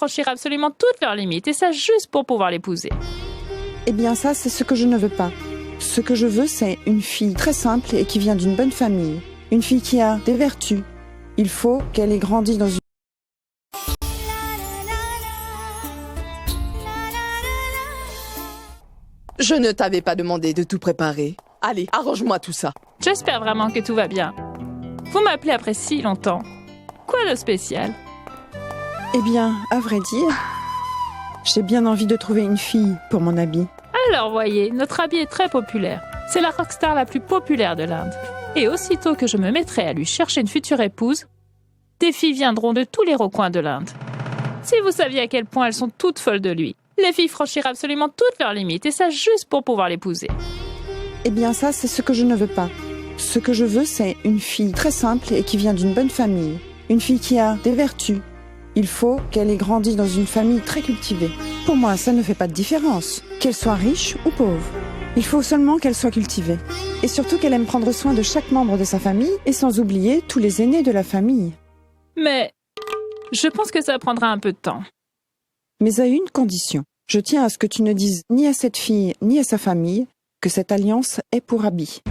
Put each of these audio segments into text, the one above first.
franchir absolument toutes leurs limites, et ça juste pour pouvoir l'épouser. Eh bien ça, c'est ce que je ne veux pas. Ce que je veux, c'est une fille très simple et qui vient d'une bonne famille. Une fille qui a des vertus. Il faut qu'elle ait grandi dans une... Je ne t'avais pas demandé de tout préparer. Allez, arrange-moi tout ça. J'espère vraiment que tout va bien. Vous m'appelez après si longtemps. Quoi de spécial? Eh bien, à vrai dire, j'ai bien envie de trouver une fille pour mon habit. Alors voyez, notre habit est très populaire. C'est la rockstar la plus populaire de l'Inde. Et aussitôt que je me mettrai à lui chercher une future épouse, des filles viendront de tous les recoins de l'Inde. Si vous saviez à quel point elles sont toutes folles de lui, les filles franchiront absolument toutes leurs limites, et ça juste pour pouvoir l'épouser. Eh bien ça, c'est ce que je ne veux pas. Ce que je veux, c'est une fille très simple et qui vient d'une bonne famille. Une fille qui a des vertus. Il faut qu'elle ait grandi dans une famille très cultivée. Pour moi, ça ne fait pas de différence, qu'elle soit riche ou pauvre. Il faut seulement qu'elle soit cultivée. Et surtout qu'elle aime prendre soin de chaque membre de sa famille et sans oublier tous les aînés de la famille. Mais je pense que ça prendra un peu de temps. Mais à une condition. Je tiens à ce que tu ne dises ni à cette fille ni à sa famille que cette alliance est pour Abby.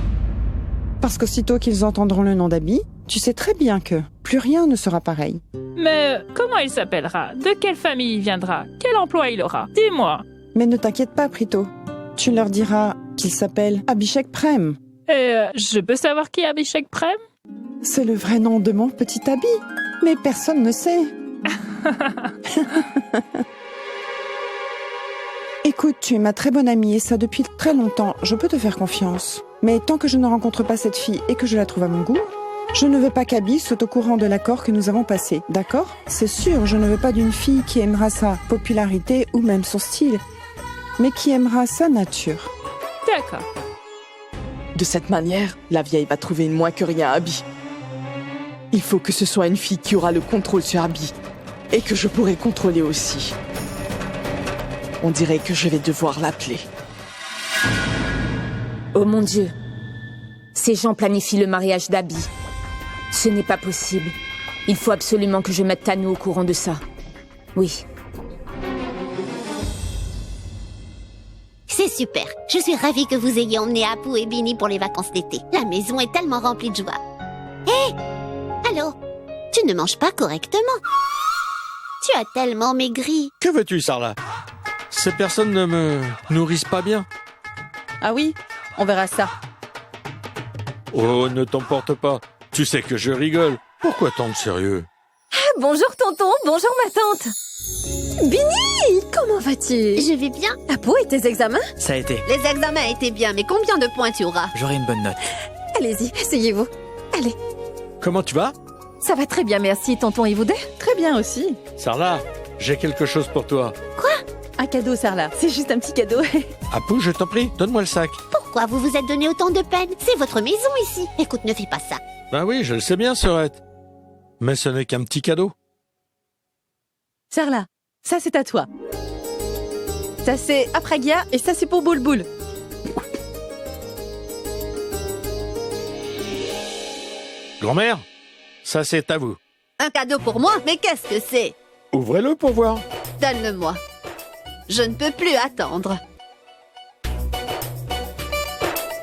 Parce qu'aussitôt qu'ils entendront le nom d'Abby, tu sais très bien que plus rien ne sera pareil. Mais comment il s'appellera? De quelle famille il viendra? Quel emploi il aura? Dis-moi. Mais ne t'inquiète pas, Prito. Tu leur diras qu'il s'appelle Abhishek Prem. Et je peux savoir qui est Abhishek Prem? C'est le vrai nom de mon petit Abby. Mais personne ne sait. Écoute, tu es ma très bonne amie et ça depuis très longtemps. Je peux te faire confiance. Mais tant que je ne rencontre pas cette fille et que je la trouve à mon goût, je ne veux pas qu'Abby soit au courant de l'accord que nous avons passé, d'accord? C'est sûr, je ne veux pas d'une fille qui aimera sa popularité ou même son style, mais qui aimera sa nature. D'accord. De cette manière, la vieille va trouver une moins que rien à Abby. Il faut que ce soit une fille qui aura le contrôle sur Abby et que je pourrai contrôler aussi. On dirait que je vais devoir l'appeler. Oh mon Dieu. Ces gens planifient le mariage d'Abby. Ce n'est pas possible. Il faut absolument que je mette Tanu au courant de ça. Oui. C'est super. Je suis ravie que vous ayez emmené Apu et Bini pour les vacances d'été. La maison est tellement remplie de joie. Hé! Allô? Tu ne manges pas correctement. Tu as tellement maigri. Que veux-tu, Sarla? Ces personnes ne me nourrissent pas bien. Ah oui, on verra ça. Oh, ne t'emporte pas. Tu sais que je rigole. Pourquoi tant de sérieux? Bonjour tonton, bonjour ma tante. Bini, comment vas-tu? Je vais bien. Apu et tes examens? Ça a été. Les examens étaient bien, mais combien de points tu auras? J'aurai une bonne note. Allez-y, asseyez-vous. Allez, Comment tu vas? ça va très bien, merci. Tonton et vous deux? Très bien aussi. Sarla, j'ai quelque chose pour toi. Un cadeau, Sarla. C'est juste un petit cadeau. Apu, je t'en prie, donne-moi le sac. Pourquoi vous vous êtes donné autant de peine? C'est votre maison ici. Écoute, ne fais pas ça. Ben oui, je le sais bien, Sorette. Mais ce n'est qu'un petit cadeau. Sarla, ça c'est à toi. Ça c'est Apragya et ça c'est pour Boulboul. Grand-mère, ça c'est à vous. Un cadeau pour moi? Mais qu'est-ce que c'est? Ouvrez-le pour voir. Donne-le-moi. Je ne peux plus attendre.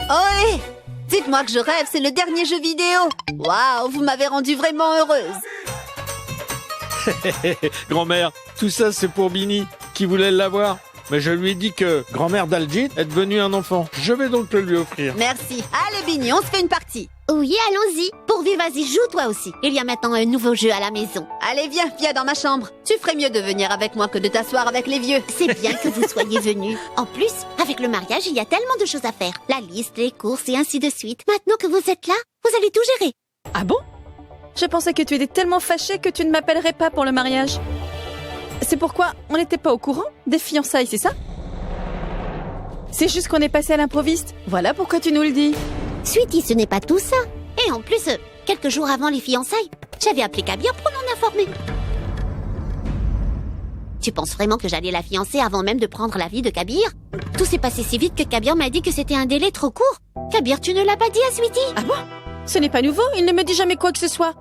Ohé! Dites-moi que je rêve, c'est le dernier jeu vidéo. Waouh, vous m'avez rendue vraiment heureuse. Grand-mère, tout ça c'est pour Bini, qui voulait l'avoir. Mais je lui ai dit que grand-mère d'Aljit est devenue un enfant. Je vais donc le lui offrir. Merci. Allez, Bini, on se fait une partie. Oui, allons-y. Pourvu, vas-y, joue toi aussi. Il y a maintenant un nouveau jeu à la maison. Allez, viens dans ma chambre. Tu ferais mieux de venir avec moi que de t'asseoir avec les vieux. C'est bien que vous soyez venus. En plus, avec le mariage, il y a tellement de choses à faire. La liste, les courses et ainsi de suite. Maintenant que vous êtes là, vous allez tout gérer. Ah bon? Je pensais que tu étais tellement fâchée que tu ne m'appellerais pas pour le mariage. C'est pourquoi on n'était pas au courant des fiançailles, c'est ça? C'est juste qu'on est passé à l'improviste. Voilà pourquoi tu nous le dis. Sweetie, ce n'est pas tout ça. Et en plus, quelques jours avant les fiançailles, j'avais appelé Kabir pour l'en informer. Tu penses vraiment que j'allais la fiancer avant même de prendre l'avis de Kabir? Tout s'est passé si vite que Kabir m'a dit que c'était un délai trop court. Kabir, tu ne l'as pas dit à Sweetie? Ah bon? Ce n'est pas nouveau, il ne me dit jamais quoi que ce soit.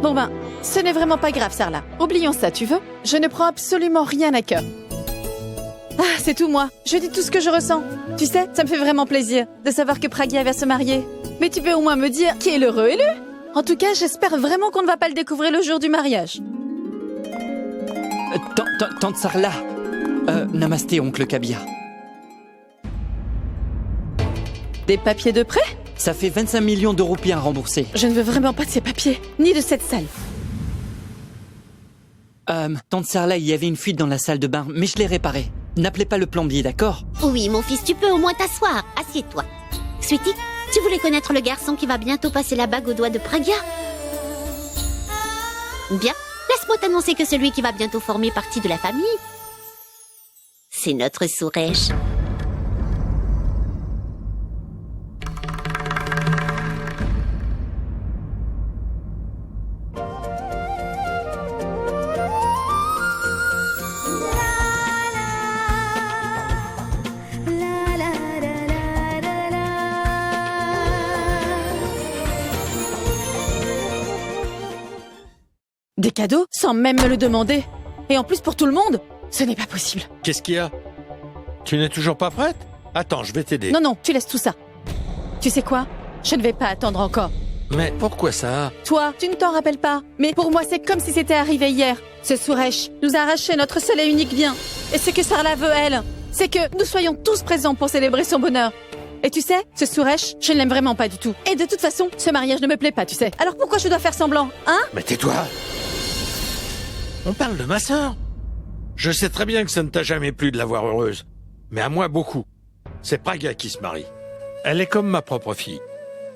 Bon ben, ce n'est vraiment pas grave, Sarla. Oublions ça, tu veux? Je ne prends absolument rien à cœur. Ah, c'est tout moi. Je dis tout ce que je ressens. Tu sais, ça me fait vraiment plaisir de savoir que Pragya va se marier. Mais tu peux au moins me dire qui est l'heureux élu? En tout cas, j'espère vraiment qu'on ne va pas le découvrir le jour du mariage. Tante Sarla. Namasté, oncle Kabir. Des papiers de prêt? Ça fait 25 millions de roupies à rembourser. Je ne veux vraiment pas de ces papiers, ni de cette salle. Tante Sarla, il y avait une fuite dans la salle de bain, mais je l'ai réparée. N'appelez pas le plombier, d'accord? Oui, mon fils, tu peux au moins t'asseoir. Assieds-toi. Sweetie, tu voulais connaître le garçon qui va bientôt passer la bague au doigt de Pragya? Bien, laisse-moi t'annoncer que celui qui va bientôt former partie de la famille, c'est notre Suresh. Des cadeaux sans même me le demander. Et en plus pour tout le monde. Ce n'est pas possible. Qu'est-ce qu'il y a? Tu n'es toujours pas prête? Attends, je vais t'aider. Non, tu laisses tout ça. Tu sais quoi? Je ne vais pas attendre encore. Mais pourquoi ça? Toi, tu ne t'en rappelles pas. Mais pour moi, c'est comme si c'était arrivé hier. Ce Suresh nous a arraché notre seul et unique bien. Et ce que Sarla veut, elle, c'est que nous soyons tous présents pour célébrer son bonheur. Et tu sais, ce Suresh, je ne l'aime vraiment pas du tout. Et de toute façon, ce mariage ne me plaît pas, tu sais. Alors pourquoi je dois faire semblant, hein? Mais tais-toi! On parle de ma sœur. Je sais très bien que ça ne t'a jamais plu de la voir heureuse. Mais à moi, beaucoup. C'est Pragya qui se marie. Elle est comme ma propre fille.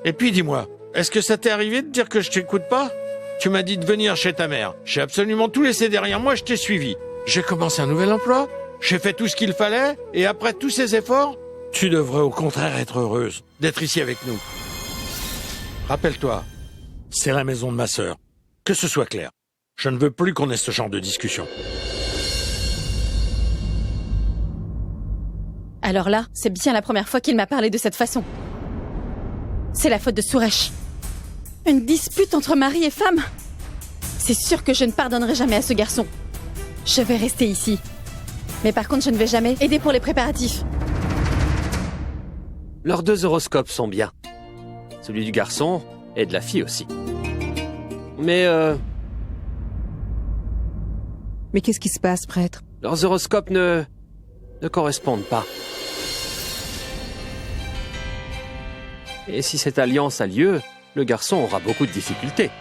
Et puis dis-moi, est-ce que ça t'est arrivé de dire que je t'écoute pas? Tu m'as dit de venir chez ta mère. J'ai absolument tout laissé derrière moi, je t'ai suivi. J'ai commencé un nouvel emploi. J'ai fait tout ce qu'il fallait. Et après tous ces efforts, tu devrais au contraire être heureuse d'être ici avec nous. Rappelle-toi, c'est la maison de ma sœur. Que ce soit clair. Je ne veux plus qu'on ait ce genre de discussion. Alors là, c'est bien la première fois qu'il m'a parlé de cette façon. C'est la faute de Suresh. Une dispute entre mari et femme. C'est sûr que je ne pardonnerai jamais à ce garçon. Je vais rester ici. Mais par contre, je ne vais jamais aider pour les préparatifs. Leurs 2 horoscopes sont bien. Celui du garçon et de la fille aussi. Mais qu'est-ce qui se passe, prêtre? leurs horoscopes ne correspondent pas. Et si cette alliance a lieu, le garçon aura beaucoup de difficultés.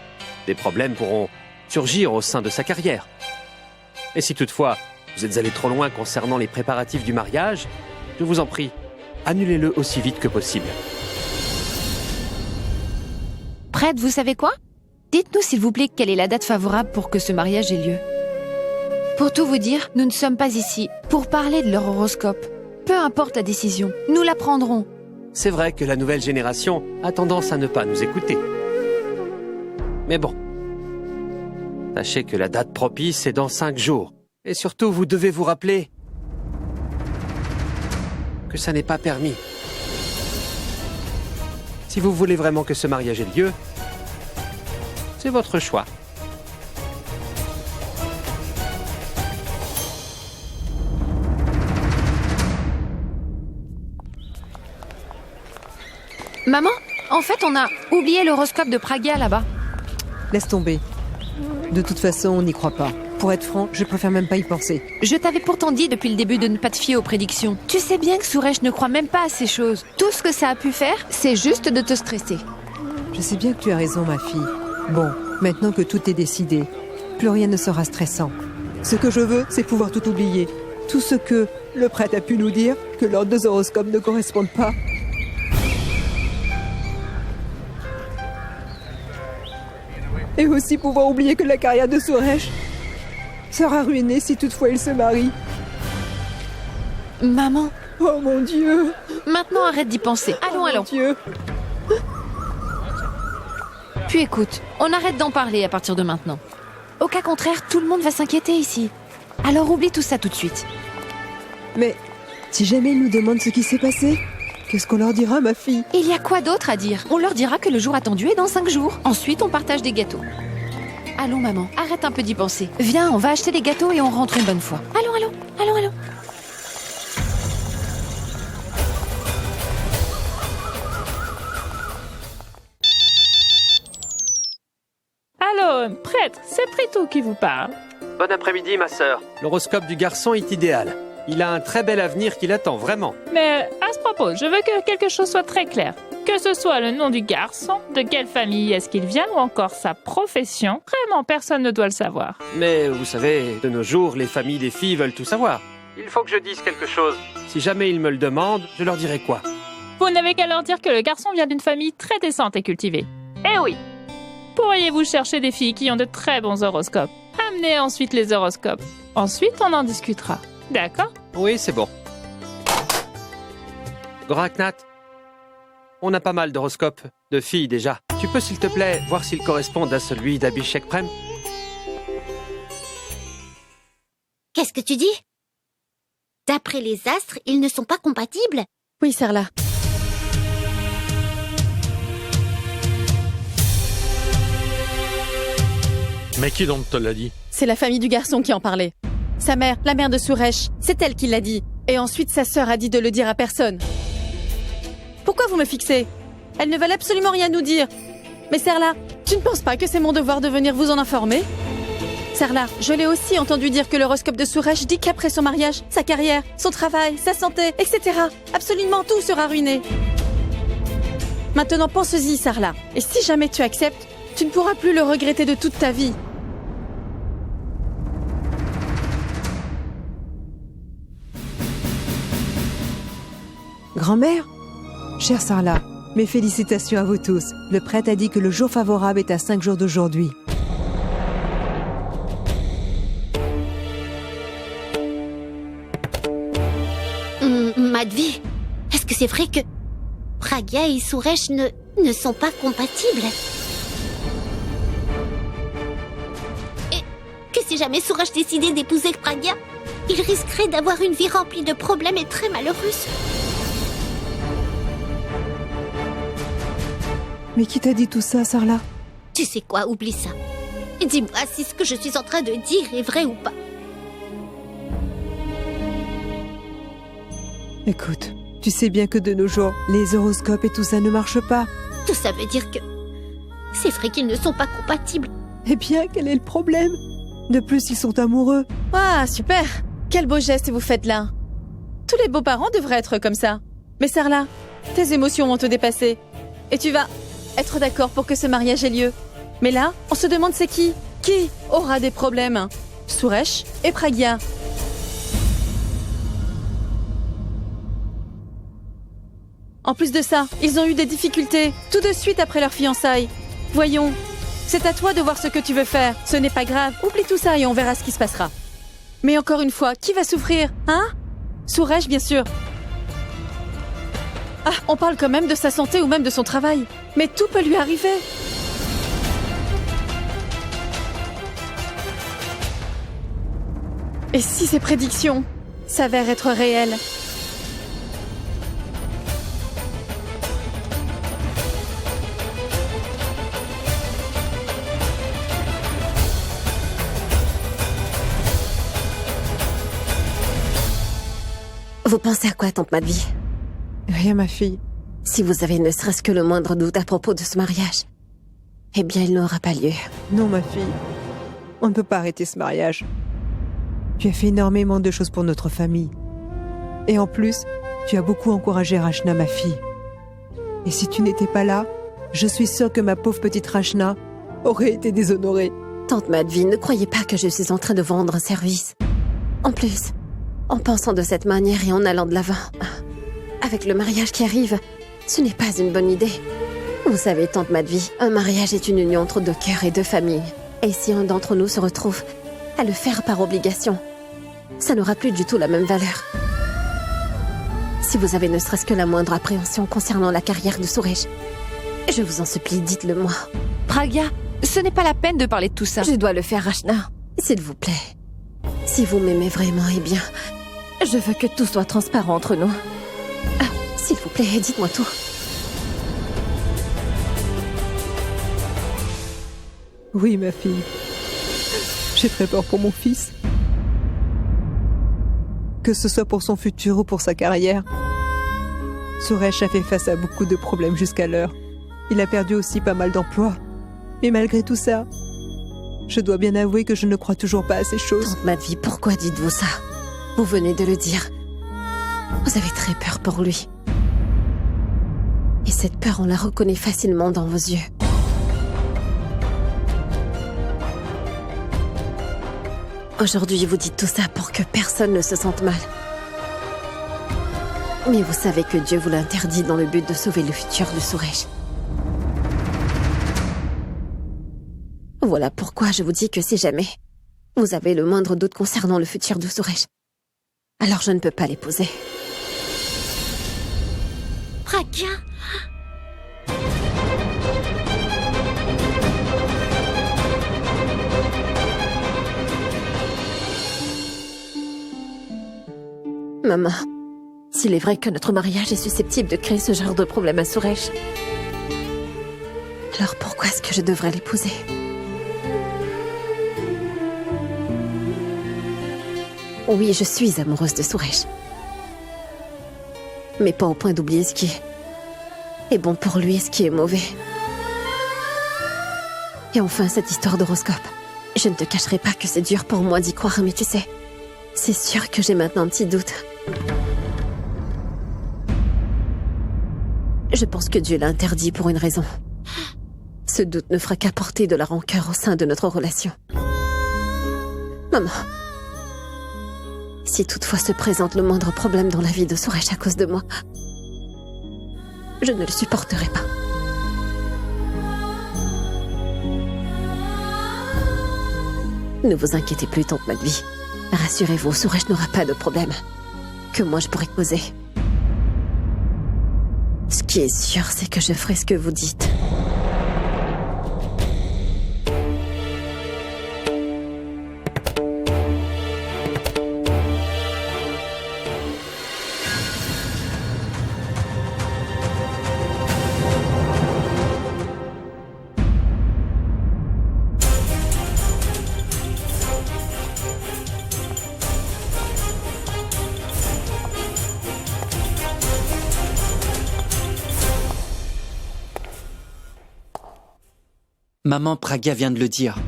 Des problèmes pourront surgir au sein de sa carrière. Et si toutefois, vous êtes allé trop loin concernant les préparatifs du mariage, je vous en prie, annulez-le aussi vite que possible. Prêtre, vous savez quoi? Dites-nous s'il vous plaît quelle est la date favorable pour que ce mariage ait lieu. Pour tout vous dire, nous ne sommes pas ici pour parler de leur horoscope. Peu importe la décision, nous la prendrons. C'est vrai que la nouvelle génération a tendance à ne pas nous écouter. Mais bon, sachez que la date propice est dans 5 jours. Et surtout, vous devez vous rappeler que ça n'est pas permis. Si vous voulez vraiment que ce mariage ait lieu, c'est votre choix. Maman, en fait, on a oublié l'horoscope de Pragya là-bas. Laisse tomber. De toute façon, on n'y croit pas. Pour être franc, je préfère même pas y penser. Je t'avais pourtant dit depuis le début de ne pas te fier aux prédictions. Tu sais bien que Suresh ne croit même pas à ces choses. Tout ce que ça a pu faire, c'est juste de te stresser. Je sais bien que tu as raison, ma fille. Bon, maintenant que tout est décidé, plus rien ne sera stressant. Ce que je veux, c'est pouvoir tout oublier. Tout ce que le prêtre a pu nous dire, que leurs 2 horoscopes ne correspondent pas. Et aussi pouvoir oublier que la carrière de Suresh sera ruinée si toutefois il se marie. Maman. Oh mon Dieu. Maintenant arrête d'y penser. Allons, allons. Mon Dieu. Puis écoute, on arrête d'en parler à partir de maintenant. Au cas contraire, tout le monde va s'inquiéter ici. Alors oublie tout ça tout de suite. Mais si jamais ils nous demandent ce qui s'est passé, qu'est-ce qu'on leur dira, ma fille? Il y a quoi d'autre à dire? On leur dira que le jour attendu est dans 5 jours. Ensuite, on partage des gâteaux. Allons, maman, arrête un peu d'y penser. Viens, on va acheter des gâteaux et on rentre une bonne fois. Allons. Allô, prêtre, c'est Prito qui vous parle. Bon après-midi, ma sœur. L'horoscope du garçon est idéal. Il a un très bel avenir qui l'attend, vraiment. Mais à ce propos, je veux que quelque chose soit très clair. Que ce soit le nom du garçon, de quelle famille est-ce qu'il vient ou encore sa profession, vraiment personne ne doit le savoir. Mais vous savez, de nos jours, les familles des filles veulent tout savoir. Il faut que je dise quelque chose. Si jamais ils me le demandent, je leur dirai quoi? Vous n'avez qu'à leur dire que le garçon vient d'une famille très décente et cultivée. Eh oui! Pourriez-vous chercher des filles qui ont de très bons horoscopes? Amenez ensuite les horoscopes. Ensuite, on en discutera. D'accord? Oui, c'est bon. Goraknath, on a pas mal d'horoscopes de filles déjà. Tu peux, s'il te plaît, voir s'ils correspondent à celui d'Abhishek Prem? Qu'est-ce que tu dis? D'après les astres, ils ne sont pas compatibles? Oui, Sarla. Mais qui donc te l'a dit? C'est la famille du garçon qui en parlait. Sa mère, la mère de Suresh, c'est elle qui l'a dit. Et ensuite, sa sœur a dit de le dire à personne. Pourquoi vous me fixez? Elles ne veulent absolument rien nous dire. Mais Sarla, tu ne penses pas que c'est mon devoir de venir vous en informer? Sarla, je l'ai aussi entendu dire que l'horoscope de Suresh dit qu'après son mariage, sa carrière, son travail, sa santé, etc., absolument tout sera ruiné. Maintenant, pense-y, Sarla. Et si jamais tu acceptes, tu ne pourras plus le regretter de toute ta vie. Grand-mère? Chère Sarla, mes félicitations à vous tous. Le prêtre a dit que le jour favorable est à 5 jours d'aujourd'hui. Madhvi, est-ce que c'est vrai que Pragya et Suresh ne sont pas compatibles? Et que si jamais Suresh décidait d'épouser Pragya, il risquerait d'avoir une vie remplie de problèmes et très malheureuse. Mais qui t'a dit tout ça, Sarla? Tu sais quoi, oublie ça. Dis-moi si ce que je suis en train de dire est vrai ou pas. Écoute, tu sais bien que de nos jours, les horoscopes et tout ça ne marche pas. Tout ça veut dire que c'est vrai qu'ils ne sont pas compatibles. Eh bien, quel est le problème? De plus, ils sont amoureux. Ah, super! Quel beau geste vous faites là. Tous les beaux-parents devraient être comme ça. Mais Sarla, tes émotions vont te dépasser. Et tu vas être d'accord pour que ce mariage ait lieu. Mais là, on se demande c'est qui? Qui aura des problèmes? Suresh et Pragya. En plus de ça, ils ont eu des difficultés tout de suite après leur fiançailles. Voyons, c'est à toi de voir ce que tu veux faire. Ce n'est pas grave, oublie tout ça et on verra ce qui se passera. Mais encore une fois, qui va souffrir, hein? Suresh, bien sûr. Ah, on parle quand même de sa santé ou même de son travail. Mais tout peut lui arriver. Et si ces prédictions s'avèrent être réelles? Vous pensez à quoi, tante Madhvi? Rien, ma fille. Si vous avez ne serait-ce que le moindre doute à propos de ce mariage, eh bien, il n'aura pas lieu. Non, ma fille. On ne peut pas arrêter ce mariage. Tu as fait énormément de choses pour notre famille. Et en plus, tu as beaucoup encouragé Rachna, ma fille. Et si tu n'étais pas là, je suis sûre que ma pauvre petite Rachna aurait été déshonorée. Tante Madhvi, ne croyez pas que je suis en train de vendre un service. En plus, en pensant de cette manière et en allant de l'avant, avec le mariage qui arrive, ce n'est pas une bonne idée. Vous savez, tante Madhvi, un mariage est une union entre deux cœurs et deux familles. Et si un d'entre nous se retrouve à le faire par obligation, ça n'aura plus du tout la même valeur. Si vous avez ne serait-ce que la moindre appréhension concernant la carrière de Suresh, je vous en supplie, dites-le moi. Pragya, ce n'est pas la peine de parler de tout ça. Je dois le faire, Rachna. S'il vous plaît. Si vous m'aimez vraiment, eh bien, je veux que tout soit transparent entre nous. Ah, s'il vous plaît, dites-moi tout. Oui, ma fille. J'ai très peur pour mon fils. Que ce soit pour son futur ou pour sa carrière. Suresh a fait face à beaucoup de problèmes jusqu'alors. Il a perdu aussi pas mal d'emplois. Mais malgré tout ça, je dois bien avouer que je ne crois toujours pas à ces choses. Tante Madvi, pourquoi dites-vous ça? Vous venez de le dire. Vous avez très peur pour lui. Et cette peur, on la reconnaît facilement dans vos yeux. Aujourd'hui, vous dites tout ça pour que personne ne se sente mal. Mais vous savez que Dieu vous l'interdit dans le but de sauver le futur de Suresh. Voilà pourquoi je vous dis que si jamais vous avez le moindre doute concernant le futur de Suresh, alors je ne peux pas l'épouser. Pragya. Maman, s'il est vrai que notre mariage est susceptible de créer ce genre de problème à Suresh, alors pourquoi est-ce que je devrais l'épouser? Oui, je suis amoureuse de Suresh. Mais pas au point d'oublier ce qui est bon pour lui et ce qui est mauvais. Et enfin, cette histoire d'horoscope. Je ne te cacherai pas que c'est dur pour moi d'y croire, mais tu sais, c'est sûr que j'ai maintenant un petit doute. Je pense que Dieu l'a interdit pour une raison. Ce doute ne fera qu'apporter de la rancœur au sein de notre relation. Maman, si toutefois se présente le moindre problème dans la vie de Suresh à cause de moi, je ne le supporterai pas. Ne vous inquiétez plus, tante Madvi. Rassurez-vous, Suresh n'aura pas de problème que moi je pourrais causer. Ce qui est sûr, c'est que je ferai ce que vous dites. Maman, Pragya vient de le dire.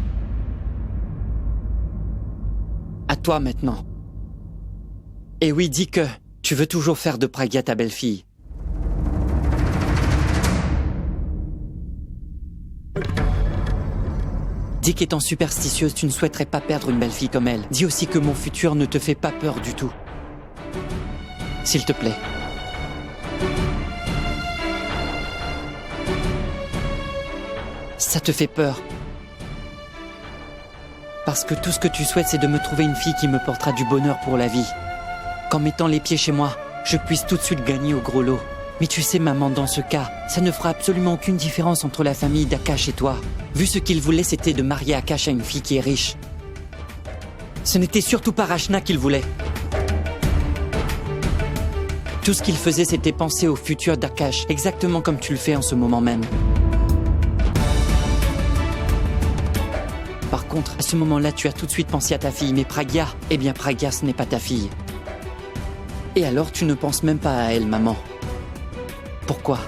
À toi maintenant. Et oui, dis que tu veux toujours faire de Pragya ta belle-fille. Dis qu'étant superstitieuse, tu ne souhaiterais pas perdre une belle-fille comme elle. Dis aussi que mon futur ne te fait pas peur du tout. S'il te plaît. Ça te fait peur. Parce que tout ce que tu souhaites, c'est de me trouver une fille qui me portera du bonheur pour la vie. Qu'en mettant les pieds chez moi, je puisse tout de suite gagner au gros lot. Mais tu sais, maman, dans ce cas, ça ne fera absolument aucune différence entre la famille d'Akash et toi. Vu ce qu'il voulait, c'était de marier Akash à une fille qui est riche. Ce n'était surtout pas Rachna qu'il voulait. Tout ce qu'il faisait, c'était penser au futur d'Akash, exactement comme tu le fais en ce moment même. Par contre, à ce moment-là, tu as tout de suite pensé à ta fille, mais Pragya, eh bien Pragya, ce n'est pas ta fille. Et alors, tu ne penses même pas à elle, maman. Pourquoi?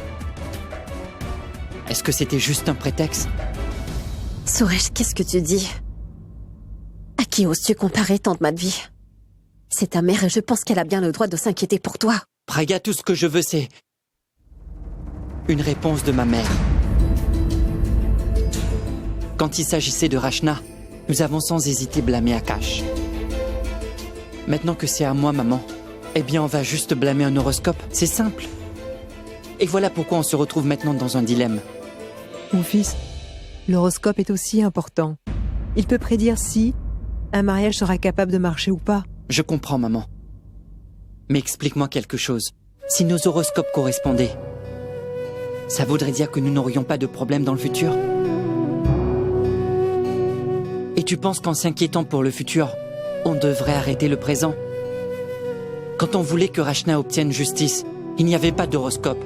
Est-ce que c'était juste un prétexte? Suresh, qu'est-ce que tu dis? À qui oses-tu comparer, tante Madvi? C'est ta mère et je pense qu'elle a bien le droit de s'inquiéter pour toi. Pragya, tout ce que je veux, c'est une réponse de ma mère. Quand il s'agissait de Rachna, nous avons sans hésiter blâmé Akash. Maintenant que c'est à moi, maman, eh bien on va juste blâmer un horoscope, c'est simple. Et voilà pourquoi on se retrouve maintenant dans un dilemme. Mon fils, l'horoscope est aussi important. Il peut prédire si un mariage sera capable de marcher ou pas. Je comprends, maman. Mais explique-moi quelque chose. Si nos horoscopes correspondaient, ça voudrait dire que nous n'aurions pas de problème dans le futur? Et tu penses qu'en s'inquiétant pour le futur, on devrait arrêter le présent? Quand on voulait que Rachna obtienne justice, il n'y avait pas d'horoscope.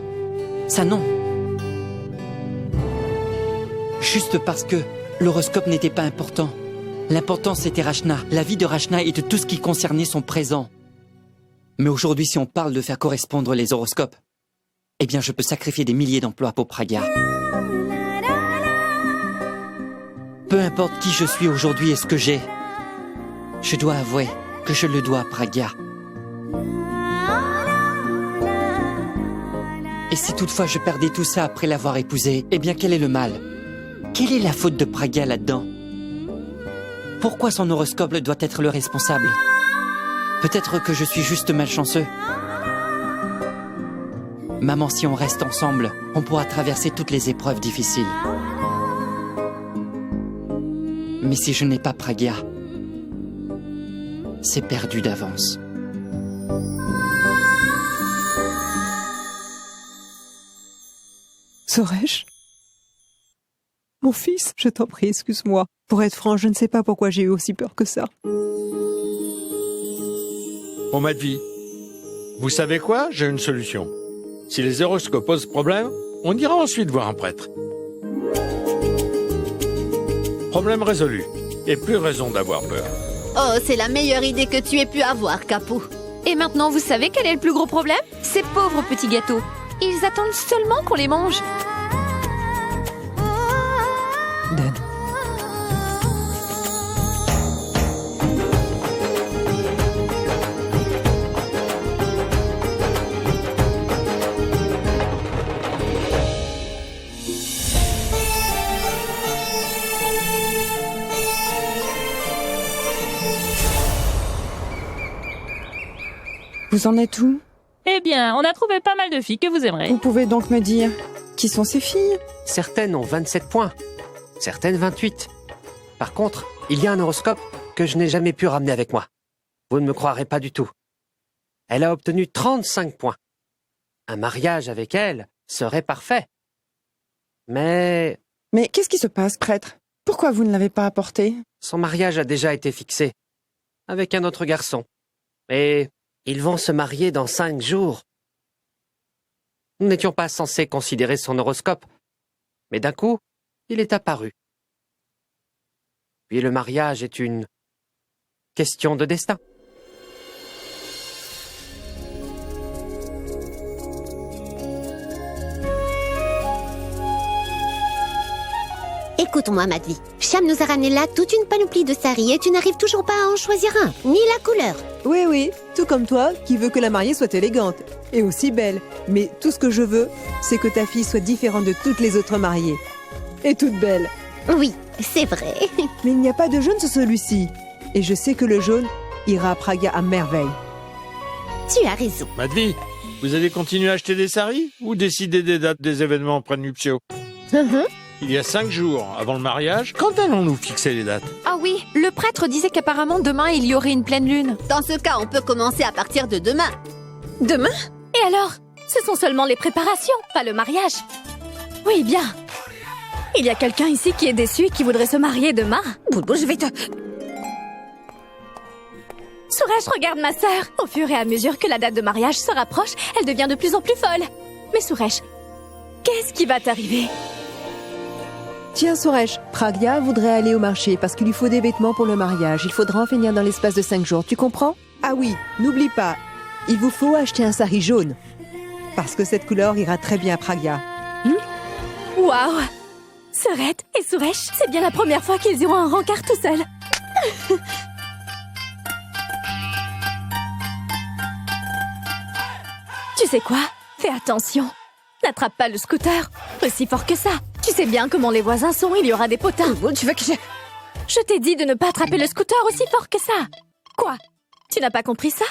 Ça non. Juste parce que L'horoscope n'était pas important. L'important, c'était Rachna, la vie de Rachna et de tout ce qui concernait son présent. Mais aujourd'hui, si on parle de faire correspondre les horoscopes, eh bien, je peux sacrifier des milliers d'emplois pour Pragya. Peu importe qui je suis aujourd'hui et ce que j'ai, je dois avouer que je le dois à Pragya. Et si toutefois je perdais tout ça après l'avoir épousée, eh bien, quel est le mal? Quelle est la faute de Pragya là-dedans? Pourquoi son horoscope doit être le responsable? Peut-être que je suis juste malchanceux. Maman, si on reste ensemble, on pourra traverser toutes les épreuves difficiles. Mais si je n'ai pas Pragya, c'est perdu d'avance. Suresh? Mon fils, je t'en prie, excuse-moi. Pour être franc, je ne sais pas pourquoi j'ai eu aussi peur que ça. Bon, Madhvi, vous savez quoi? J'ai une solution. Si les horoscopes posent problème, on ira ensuite voir un prêtre. Problème résolu. Et plus raison d'avoir peur. Oh, c'est la meilleure idée que tu aies pu avoir, Capou. Et maintenant, vous savez quel est le plus gros problème? Ces pauvres petits gâteaux. Ils attendent seulement qu'on les mange. Dan. Vous en êtes où? Eh bien, on a trouvé pas mal de filles que vous aimerez. Vous pouvez donc me dire qui sont ces filles? Certaines ont 27 points, certaines 28. Par contre, il y a un horoscope que je n'ai jamais pu ramener avec moi. Vous ne me croirez pas du tout. Elle a obtenu 35 points. Un mariage avec elle serait parfait. Mais Mais qu'est-ce qui se passe, prêtre? Pourquoi vous ne l'avez pas apporté? son mariage a déjà été fixé, avec un autre garçon. Et ils vont se marier dans 5 jours. Nous n'étions pas censés considérer son horoscope, mais d'un coup, il est apparu. Puis le mariage est une question de destin. Écoute-moi, Madhvi. Cham nous a ramené là toute une panoplie de saris et tu n'arrives toujours pas à en choisir un, ni la couleur. Oui, oui, tout comme toi, qui veut que la mariée soit élégante et aussi belle. Mais tout ce que je veux, c'est que ta fille soit différente de toutes les autres mariées. Et toute belle. Oui, c'est vrai. Mais il n'y a pas de jaune sur celui-ci. Et je sais que le jaune ira à Pragya à merveille. Tu as raison. Madhvi, vous allez continuer à acheter des saris ou décider des dates des événements prénuptiaux? Il y a 5 jours avant le mariage, quand allons-nous fixer les dates? Ah oui, le prêtre disait qu'apparemment demain il y aurait une pleine lune. Dans ce cas, on peut commencer à partir de demain. Demain? Et alors? Ce sont seulement les préparations, pas le mariage. Oui, bien. Il y a quelqu'un ici qui est déçu et qui voudrait se marier demain? Boulboul, je vais te... Suresh, regarde ma sœur. Au fur et à mesure que la date de mariage se rapproche, elle devient de plus en plus folle. Mais Suresh, qu'est-ce qui va t'arriver? Tiens, Suresh, Pragya voudrait aller au marché parce qu'il lui faut des vêtements pour le mariage. Il faudra en finir dans l'espace de 5 jours, tu comprends? Ah oui, n'oublie pas, il vous faut acheter un sari jaune. Parce que cette couleur ira très bien à Pragya. Waouh! Serette et Suresh, c'est bien la première fois qu'ils iront un rencard tout seuls. Tu sais quoi? Fais attention. N'attrape pas le scooter. Aussi fort que ça. Tu sais bien comment les voisins sont, il y aura des potins. Tu veux que je... Je t'ai dit de ne pas attraper le scooter aussi fort que ça. Quoi? Tu n'as pas compris ça?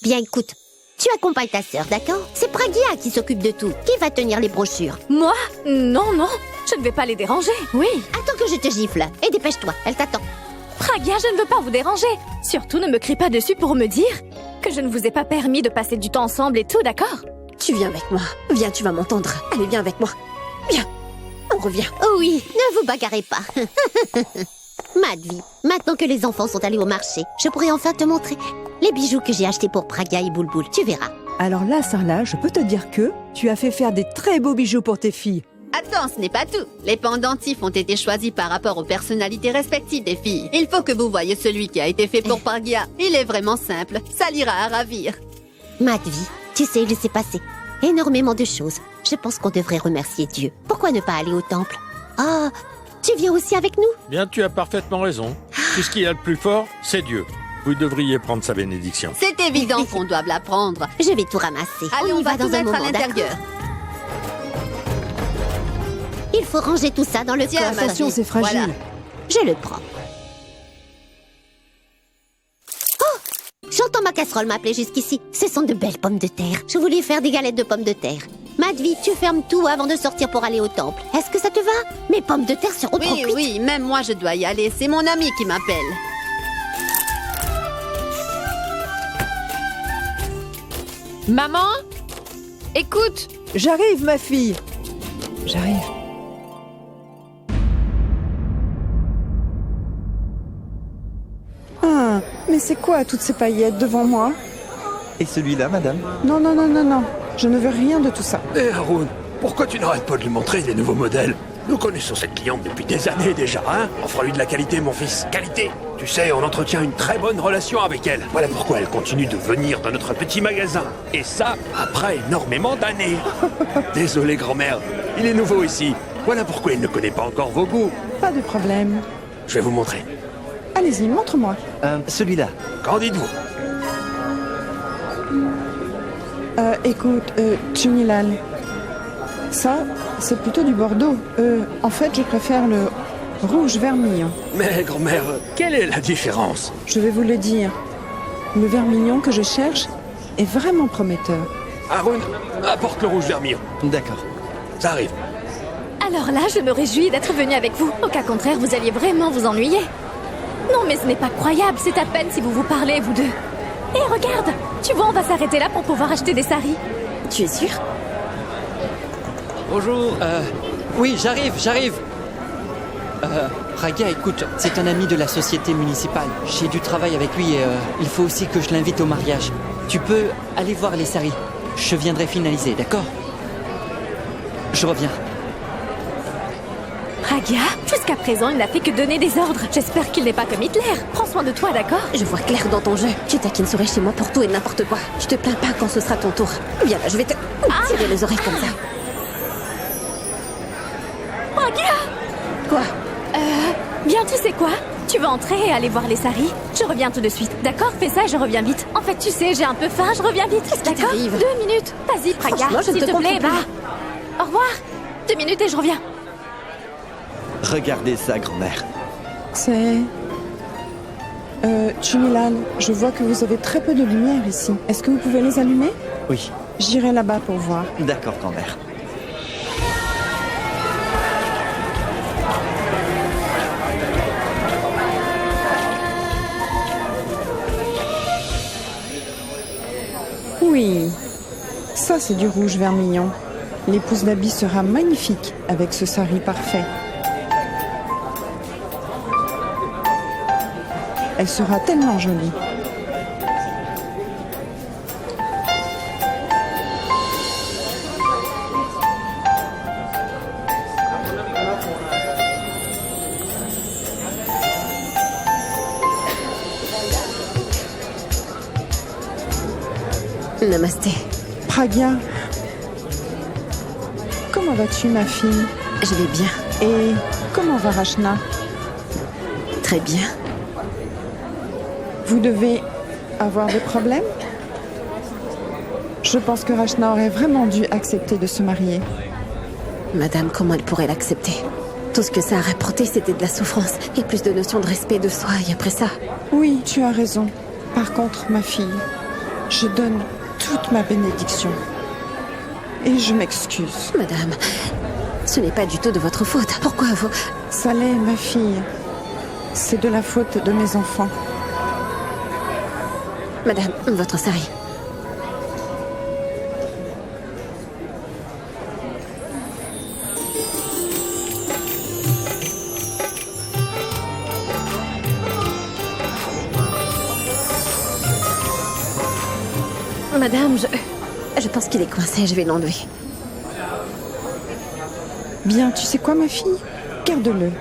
Bien, écoute. Tu accompagnes ta sœur, d'accord? C'est Pragya qui s'occupe de tout. Qui va tenir les brochures? Moi? Non, non. Je ne vais pas les déranger. Oui. Attends que je te gifle. Et dépêche-toi, elle t'attend. Pragya, je ne veux pas vous déranger. Surtout, ne me crie pas dessus pour me dire que je ne vous ai pas permis de passer du temps ensemble et tout, d'accord? Tu viens avec moi. Viens, tu vas m'entendre. Allez, viens avec moi. Viens. On revient. Oh oui, ne vous bagarrez pas. Madhvi, maintenant que les enfants sont allés au marché, je pourrais enfin te montrer les bijoux que j'ai achetés pour Pragya et Boulboul. Tu verras. Alors là, Sarla, je peux te dire que tu as fait faire des très beaux bijoux pour tes filles. Attends, ce n'est pas tout. Les pendentifs ont été choisis par rapport aux personnalités respectives des filles. Il faut que vous voyiez celui qui a été fait pour Pragya. Il est vraiment simple. Ça l'ira à ravir. Madvi, tu sais, il s'est passé énormément de choses. Je pense qu'on devrait remercier Dieu. Pourquoi ne pas aller au temple? Ah, tu viens aussi avec nous? Bien, tu as parfaitement raison. Tout ce qu'il y a de plus fort, c'est Dieu. Vous devriez prendre sa bénédiction. C'est évident qu'on doit la prendre. Je vais tout ramasser. Allez, on y va dans tout un mettre à moment, l'intérieur. d'accord? Il faut ranger tout ça dans le Tiens, coffre. Attention, c'est fragile. Voilà. Je le prends. Oh! J'entends ma casserole m'appeler jusqu'ici. Ce sont de belles pommes de terre. Je voulais faire des galettes de pommes de terre. Madvi, tu fermes tout avant de sortir pour aller au temple. Est-ce que ça te va? Mes pommes de terre seront trop Oui, cuites. oui, même moi je dois y aller. C'est mon ami qui m'appelle. Maman? Écoute! J'arrive, ma fille. J'arrive. Ah, mais c'est quoi toutes ces paillettes devant moi? Et celui-là, madame? Non, non, non, non, non. Je ne veux rien de tout ça. Hé Haroun, pourquoi tu n'arrêtes pas de lui montrer des nouveaux modèles? Nous connaissons cette cliente depuis des années déjà, hein? Offre-lui de la qualité, mon fils, qualité! Tu sais, on entretient une très bonne relation avec elle. Voilà pourquoi elle continue de venir dans notre petit magasin. Et ça, après énormément d'années. Désolé, grand-mère, il est nouveau ici. Voilà pourquoi il ne connaît pas encore vos goûts. Pas de problème. Je vais vous montrer. Allez-y, montre-moi. Celui-là. Qu'en dites-vous? Écoute, Chunilal, ça, c'est plutôt du Bordeaux. En fait, je préfère le rouge vermillon. Mais, grand-mère, quelle est la différence? Je vais vous le dire. Le vermillon que je cherche est vraiment prometteur. Haroun, apporte le rouge vermillon. D'accord. Ça arrive. Alors là, je me réjouis d'être venue avec vous. Au cas contraire, vous alliez vraiment vous ennuyer. Non, mais ce n'est pas croyable. C'est à peine si vous vous parlez, vous deux. Et regarde, tu vois, on va s'arrêter là pour pouvoir acheter des saris. Tu es sûr? Bonjour. Oui, j'arrive. Pragya, écoute, c'est un ami de la société municipale. J'ai du travail avec lui et il faut aussi que je l'invite au mariage. Tu peux aller voir les saris. Je viendrai finaliser, d'accord? Je reviens. Pragya, jusqu'à présent, il n'a fait que donner des ordres. J'espère qu'il n'est pas comme Hitler. Prends soin de toi, d'accord? Je vois clair dans ton jeu. Tu taquines chez moi pour tout et n'importe quoi. Je te plains pas quand ce sera ton tour. Viens là, je vais te tirer les oreilles comme ça. Pragya! Quoi? Bien, tu sais quoi? Tu vas entrer et aller voir les saris. Je reviens tout de suite, d'accord? Fais ça et je reviens vite. En fait, tu sais, j'ai un peu faim, je reviens vite. D'accord? 2 minutes. Vas-y, Pragya, Franchement, je s'il ne te te plaît, comprends va. Au revoir. 2 minutes et je reviens. Regardez ça, grand-mère. C'est... Chunilal, je vois que vous avez très peu de lumière ici. Est-ce que vous pouvez les allumer? Oui. J'irai là-bas pour voir. D'accord, grand-mère. Oui, ça c'est du rouge vermillon. L'épouse d'Abby sera magnifique avec ce sari parfait. Elle sera tellement jolie. Namasté. Pragya, comment vas-tu, ma fille? Je vais bien. Et comment va Rachna? Très bien. Vous devez avoir des problèmes? Je pense que Rachna aurait vraiment dû accepter de se marier. Madame, comment elle pourrait l'accepter? Tout ce que ça a rapporté, c'était de la souffrance et plus de notion de respect de soi. Et après ça... Oui, tu as raison. Par contre, ma fille, je donne toute ma bénédiction. Et je m'excuse. Madame, ce n'est pas du tout de votre faute. Pourquoi vous... Ça l'est, ma fille. C'est de la faute de mes enfants. Madame, votre sari. Madame, je pense qu'il est coincé, je vais l'enlever. Bien, tu sais quoi, ma fille? Garde-le.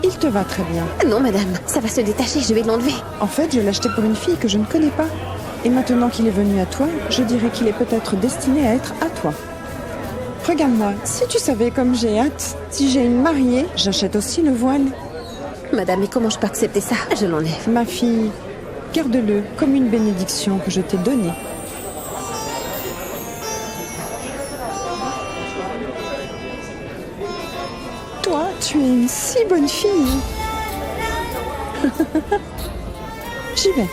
Il te va très bien. Non, madame, ça va se détacher, je vais l'enlever. En fait, je l'ai acheté pour une fille que je ne connais pas. Et maintenant qu'il est venu à toi, je dirais qu'il est peut-être destiné à être à toi. Regarde-moi, si tu savais comme j'ai hâte, si j'ai une mariée, j'achète aussi le voile. Madame, mais comment je peux accepter ça? Je l'enlève. Ma fille, garde-le comme une bénédiction que je t'ai donnée. Toi, tu es une si bonne fille. J'y vais.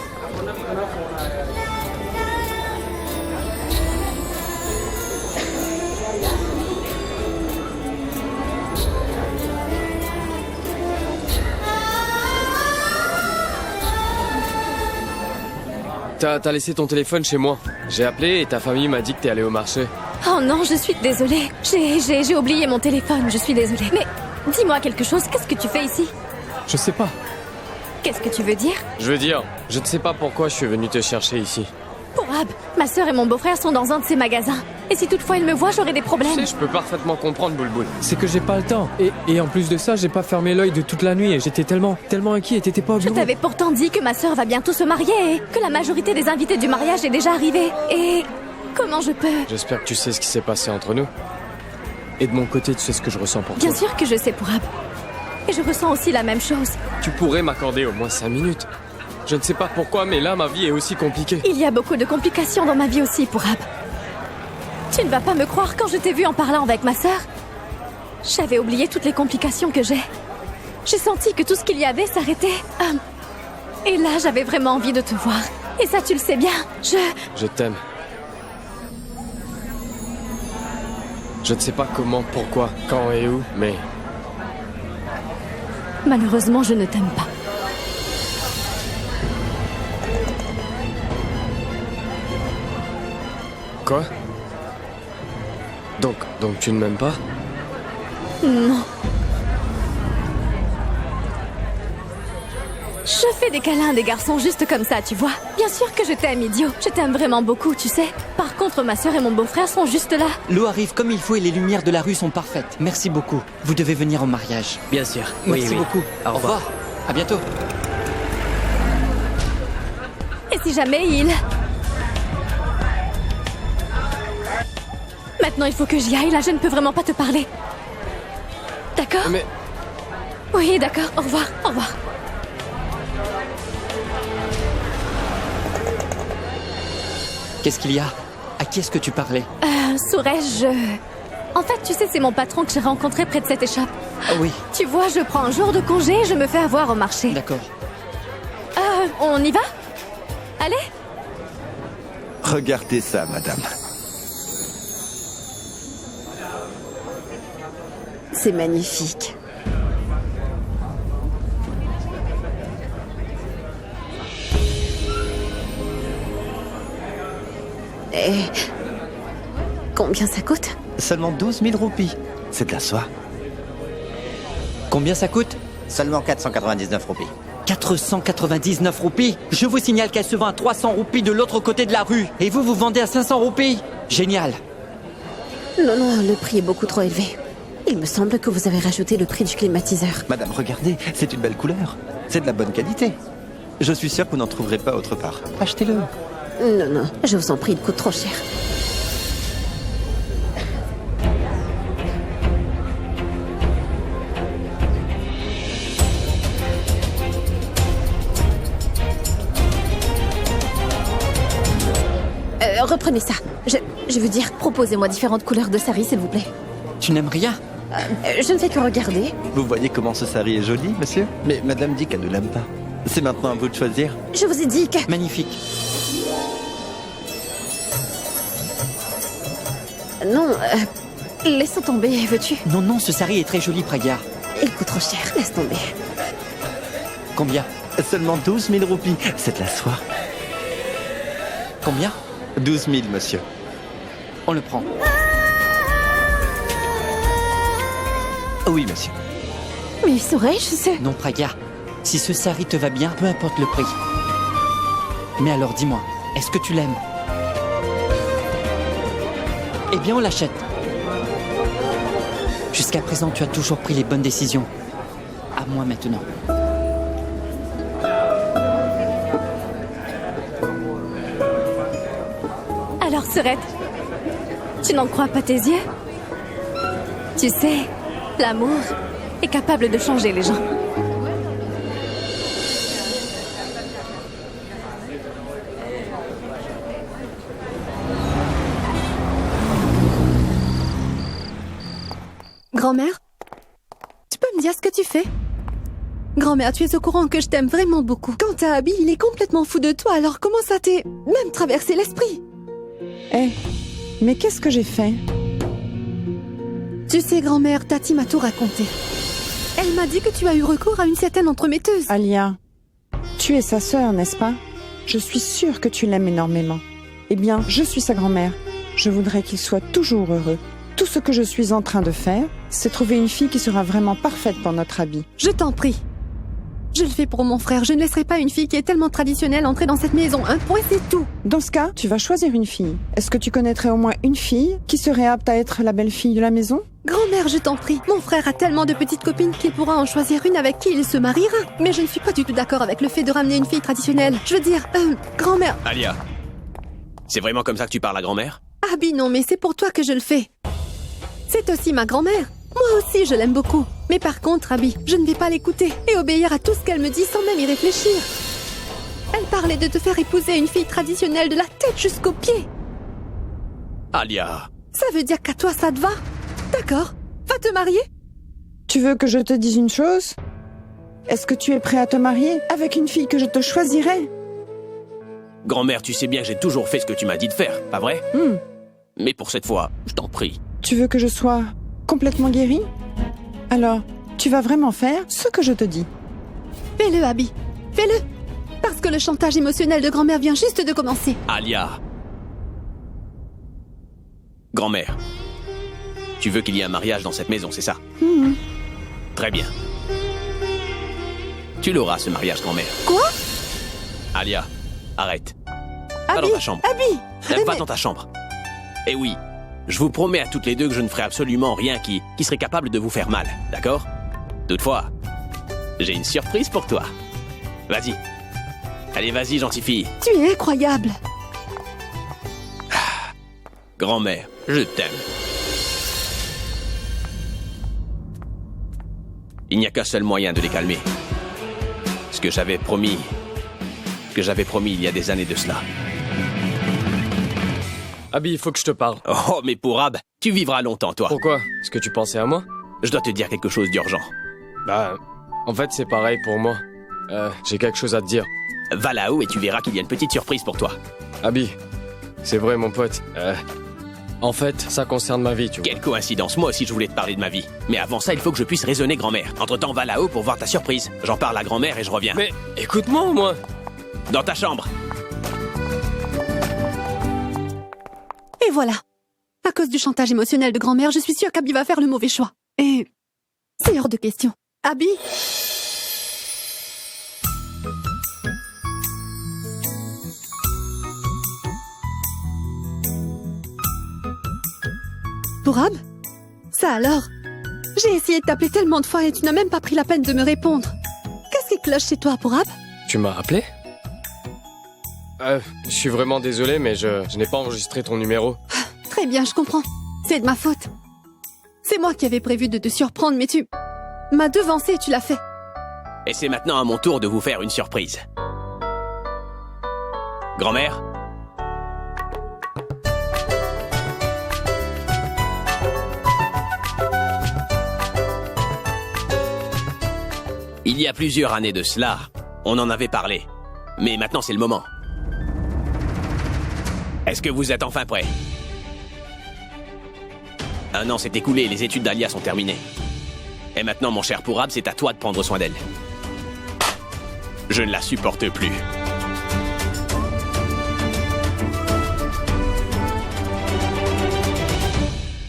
T'as laissé ton téléphone chez moi. J'ai appelé et ta famille m'a dit que t'es allé au marché. Oh non, je suis désolée. J'ai oublié mon téléphone, je suis désolée. Mais dis-moi quelque chose, qu'est-ce que tu fais ici? Je sais pas. Qu'est-ce que tu veux dire? Je veux dire, je ne sais pas pourquoi je suis venu te chercher ici. Pourab, ma sœur et mon beau-frère sont dans un de ces magasins. Et si toutefois ils me voient, j'aurai des problèmes. Tu sais, je peux parfaitement comprendre, Boulboul. C'est que j'ai pas le temps. Et en plus de ça, j'ai pas fermé l'œil de toute la nuit et j'étais tellement inquiet et t'étais pas au Je bureau. t'avais pourtant dit que ma sœur va bientôt se marier et que la majorité des invités du mariage est déjà arrivée. Et comment je peux? J'espère que tu sais ce qui s'est passé entre nous. Et de mon côté, tu sais ce que je ressens pour toi. Bien sûr que je sais, Pourab. Et je ressens aussi la même chose. Tu pourrais m'accorder au moins 5 minutes. Je ne sais pas pourquoi, mais là, ma vie est aussi compliquée. Il y a beaucoup de complications dans ma vie aussi, Pourab. Tu ne vas pas me croire quand je t'ai vu en parlant avec ma sœur. J'avais oublié toutes les complications que j'ai. J'ai senti que tout ce qu'il y avait s'arrêtait. Et là, j'avais vraiment envie de te voir. Et ça, tu le sais bien. Je t'aime. Je ne sais pas comment, pourquoi, quand et où, mais... Malheureusement, je ne t'aime pas. Quoi? Donc tu ne m'aimes pas? Non. Je fais des câlins à des garçons juste comme ça, tu vois. Bien sûr que je t'aime, idiot. Je t'aime vraiment beaucoup, tu sais. Par contre, ma sœur et mon beau-frère sont juste là. L'eau arrive comme il faut et les lumières de la rue sont parfaites. Merci beaucoup. Vous devez venir au mariage. Bien sûr. Merci oui. beaucoup. Au revoir. À bientôt. Et si jamais il... Maintenant, il faut que j'y aille. Là, je ne peux vraiment pas te parler. D'accord? Mais... Oui, d'accord. Au revoir. Au revoir. Qu'est-ce qu'il y a? À qui est-ce que tu parlais? Saurais-je... En fait, tu sais, c'est mon patron que j'ai rencontré près de cette échoppe. Ah oui. Tu vois, je prends un jour de congé et je me fais avoir au marché. D'accord. On y va? Allez? Regardez ça, madame. C'est magnifique. Et... combien ça coûte? Seulement 12 000 roupies. C'est de la soie. Combien ça coûte? Seulement 499 roupies. 499 roupies? Je vous signale qu'elle se vend à 300 roupies de l'autre côté de la rue. Et vous vendez à 500 roupies? Génial. Non, le prix est beaucoup trop élevé. Il me semble que vous avez rajouté le prix du climatiseur. Madame, regardez, c'est une belle couleur. C'est de la bonne qualité. Je suis sûr que vous n'en trouverez pas autre part. Achetez-le. Non, je vous en prie, il coûte trop cher. Reprenez ça. Je veux dire, proposez-moi différentes couleurs de sari, s'il vous plaît. Tu n'aimes rien? Je ne fais que regarder. Vous voyez comment ce sari est joli, monsieur? Mais madame dit qu'elle ne l'aime pas. C'est maintenant à vous de choisir. Je vous ai dit que... Magnifique. Non, laissons tomber, veux-tu? Non, ce sari est très joli, Pragya. Il coûte trop cher, laisse tomber. Combien? Seulement 12 000 roupies. C'est de la soie. Combien? 12 000, monsieur. On le prend. Oui, monsieur. Mais saurais-je Non, Pragya. Si ce sari te va bien, peu importe le prix. Mais alors, dis-moi, est-ce que tu l'aimes? Eh bien, on l'achète. Je Jusqu'à présent, tu as toujours pris les bonnes décisions. À moi maintenant. Alors, Serette, tu n'en crois pas tes yeux? Tu sais, l'amour est capable de changer les gens. Grand-mère, tu peux me dire ce que tu fais? Grand-mère, tu es au courant que je t'aime vraiment beaucoup. Quant à Abby, il est complètement fou de toi, alors comment ça t'est même traversé l'esprit? Mais qu'est-ce que j'ai fait? Tu sais, grand-mère, Tati m'a tout raconté. Elle m'a dit que tu as eu recours à une certaine entremetteuse. Alia, tu es sa sœur, n'est-ce pas? Je suis sûre que tu l'aimes énormément. Eh bien, je suis sa grand-mère. Je voudrais qu'il soit toujours heureux. Tout ce que je suis en train de faire, c'est trouver une fille qui sera vraiment parfaite pour notre Abby. Je t'en prie. Je le fais pour mon frère. Je ne laisserai pas une fille qui est tellement traditionnelle entrer dans cette maison. Un point, c'est tout. Dans ce cas, tu vas choisir une fille. Est-ce que tu connaîtrais au moins une fille qui serait apte à être la belle-fille de la maison? Grand-mère, je t'en prie. Mon frère a tellement de petites copines qu'il pourra en choisir une avec qui il se mariera. Mais je ne suis pas du tout d'accord avec le fait de ramener une fille traditionnelle. Je veux dire, grand-mère... Alia, c'est vraiment comme ça que tu parles à grand-mère? Abby, non, mais c'est pour toi que je le fais. C'est aussi ma grand-mère. Moi aussi, je l'aime beaucoup. Mais par contre, Abby, je ne vais pas l'écouter et obéir à tout ce qu'elle me dit sans même y réfléchir. Elle parlait de te faire épouser une fille traditionnelle de la tête jusqu'aux pieds. Alia... Ça veut dire qu'à toi, ça te va? D'accord. Va te marier? Tu veux que je te dise une chose? Est-ce que tu es prêt à te marier avec une fille que je te choisirai? Grand-mère, tu sais bien que j'ai toujours fait ce que tu m'as dit de faire, pas vrai? Mais pour cette fois, je t'en prie. Tu veux que je sois complètement guérie? Alors, tu vas vraiment faire ce que je te dis. Fais-le, Abby. Fais-le. Parce que le chantage émotionnel de grand-mère vient juste de commencer. Alia... Grand-mère, tu veux qu'il y ait un mariage dans cette maison, c'est ça? Très bien. Tu l'auras, ce mariage, grand-mère. Quoi? Alia, arrête. Abby, va dans ta chambre. Abby, Va dans ta chambre. Et oui, je vous promets à toutes les deux que je ne ferai absolument rien qui serait capable de vous faire mal, d'accord? Toutefois, j'ai une surprise pour toi. Vas-y. Allez, vas-y, gentille fille. Tu es incroyable. Grand-mère, je t'aime. Il n'y a qu'un seul moyen de les calmer. Ce que j'avais promis il y a des années de cela. Abby, il faut que je te parle. Oh, mais pour Ab, tu vivras longtemps, toi. Pourquoi? Est-ce que tu pensais à moi? Je dois te dire quelque chose d'urgent. Bah, en fait, c'est pareil pour moi. J'ai quelque chose à te dire. Va là-haut et tu verras qu'il y a une petite surprise pour toi. Abby, c'est vrai, mon pote. En fait, ça concerne ma vie, tu vois. Quelle coïncidence, moi aussi je voulais te parler de ma vie. Mais avant ça, il faut que je puisse raisonner grand-mère. Entre-temps, va là-haut pour voir ta surprise. J'en parle à grand-mère et je reviens. Mais écoute-moi au moins. Dans ta chambre. Et voilà. À cause du chantage émotionnel de grand-mère, je suis sûre qu'Abby va faire le mauvais choix. Et c'est hors de question. Abby? Pour Ab? Ça alors? J'ai essayé de t'appeler tellement de fois et tu n'as même pas pris la peine de me répondre. Qu'est-ce qui cloche chez toi, pour Ab? Tu m'as appelé? Je suis vraiment désolé, mais je n'ai pas enregistré ton numéro. Très bien, je comprends. C'est de ma faute. C'est moi qui avais prévu de te surprendre, mais tu m'as devancé et tu l'as fait. Et c'est maintenant à mon tour de vous faire une surprise. Grand-mère? Il y a plusieurs années de cela, on en avait parlé. Mais maintenant, c'est le moment. Est-ce que vous êtes enfin prêts? Un an s'est écoulé et les études d'Alia sont terminées. Et maintenant, mon cher Pourab, c'est à toi de prendre soin d'elle. Je ne la supporte plus.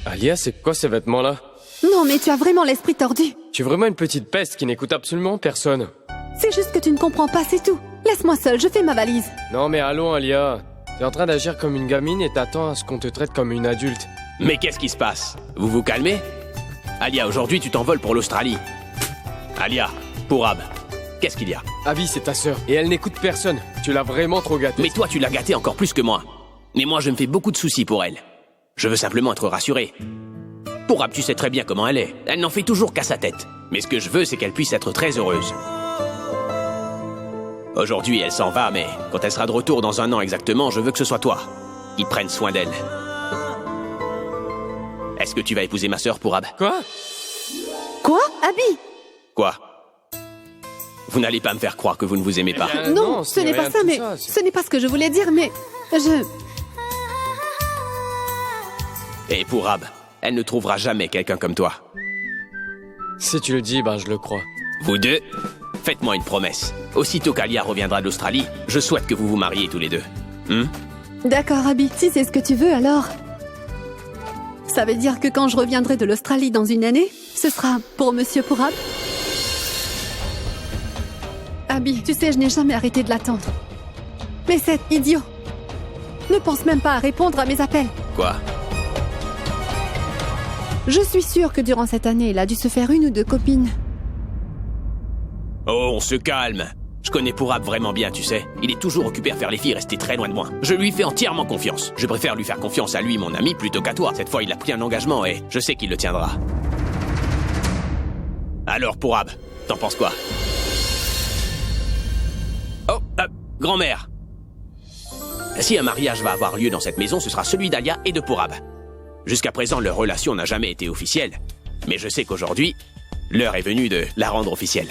Alia, c'est quoi ces vêtements-là? Non, mais tu as vraiment l'esprit tordu. Tu es vraiment une petite peste qui n'écoute absolument personne. C'est juste que tu ne comprends pas, c'est tout. Laisse-moi seule, je fais ma valise. Non mais allons, Alia. T'es en train d'agir comme une gamine et t'attends à ce qu'on te traite comme une adulte. Mais qu'est-ce qui se passe? Vous vous calmez? Alia, aujourd'hui tu t'envoles pour l'Australie. Alia, Pourab, qu'est-ce qu'il y a? Abby, c'est ta sœur, et elle n'écoute personne. Tu l'as vraiment trop gâtée. Mais toi, tu l'as gâtée encore plus que moi. Mais moi, je me fais beaucoup de soucis pour elle. Je veux simplement être rassuré. Pourab, tu sais très bien comment elle est. Elle n'en fait toujours qu'à sa tête. Mais ce que je veux, c'est qu'elle puisse être très heureuse. Aujourd'hui, elle s'en va, mais quand elle sera de retour dans 1 an exactement, je veux que ce soit toi qui prennes soin d'elle. Est-ce que tu vas épouser ma sœur, Pourab? Quoi? Quoi, Abby? Quoi? Vous n'allez pas me faire croire que vous ne vous aimez pas. Non, ce n'est pas ça, mais ce n'est pas ce que je voulais dire, mais je... Et Pourab, elle ne trouvera jamais quelqu'un comme toi. Si tu le dis, ben je le crois. Vous deux, faites-moi une promesse. Aussitôt qu'Alia reviendra d'Australie, je souhaite que vous vous mariez tous les deux. D'accord, Abby, si c'est ce que tu veux, alors... Ça veut dire que quand je reviendrai de l'Australie dans 1 année, ce sera pour Monsieur Pourab? Abby, tu sais, je n'ai jamais arrêté de l'attendre. Mais cet idiot ne pense même pas à répondre à mes appels. Quoi? Je suis sûre que durant cette année, il a dû se faire 1 ou 2 copines. Oh, on se calme. Je connais Pourab vraiment bien, tu sais. Il est toujours occupé à faire les filles rester très loin de moi. Je lui fais entièrement confiance. Je préfère lui faire confiance à lui, mon ami, plutôt qu'à toi. Cette fois, il a pris un engagement et je sais qu'il le tiendra. Alors, Pourab, t'en penses quoi? Oh, grand-mère. Si un mariage va avoir lieu dans cette maison, ce sera celui d'Alia et de Pourab. Jusqu'à présent, leur relation n'a jamais été officielle. Mais je sais qu'aujourd'hui, l'heure est venue de la rendre officielle.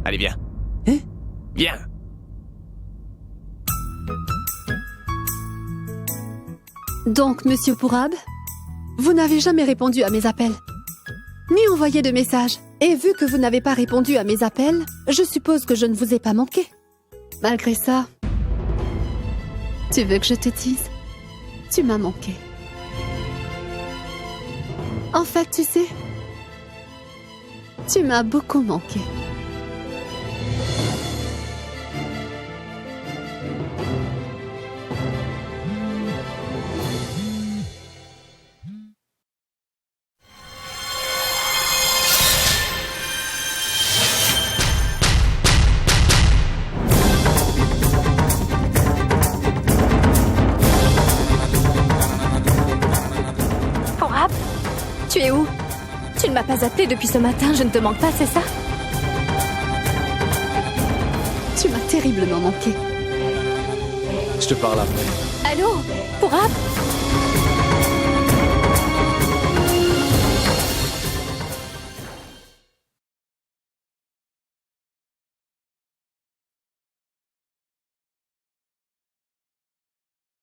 Allez, viens. Hein? Viens. Donc, Monsieur Pourab, vous n'avez jamais répondu à mes appels, ni envoyé de messages. Et vu que vous n'avez pas répondu à mes appels, je suppose que je ne vous ai pas manqué. Malgré ça, tu veux que je te dise? Tu m'as manqué. En fait, tu sais, tu m'as beaucoup manqué. Pourab, tu es où? Tu ne m'as pas appelé depuis ce matin, je ne te manque pas, c'est ça? Tu m'as terriblement manqué. Je te parle après. Allô? Pourab?